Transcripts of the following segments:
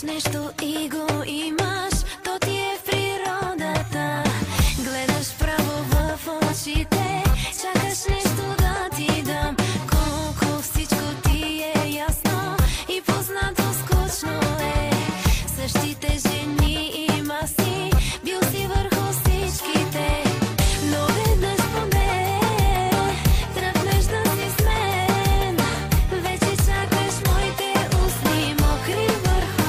Нещо и го имаш, то ти е в природата. Гледаш право в очите, чакаш нещо да ти дам. Колко всичко ти е ясно и познато, скучно е. Същите жени има си, бил си върху всичките. Но веднъж поне тръгнеш да си с мен, вече чакаш моите устни мокри върху.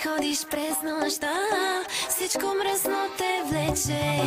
Ходиш през нощта, всичко мръсно те влече.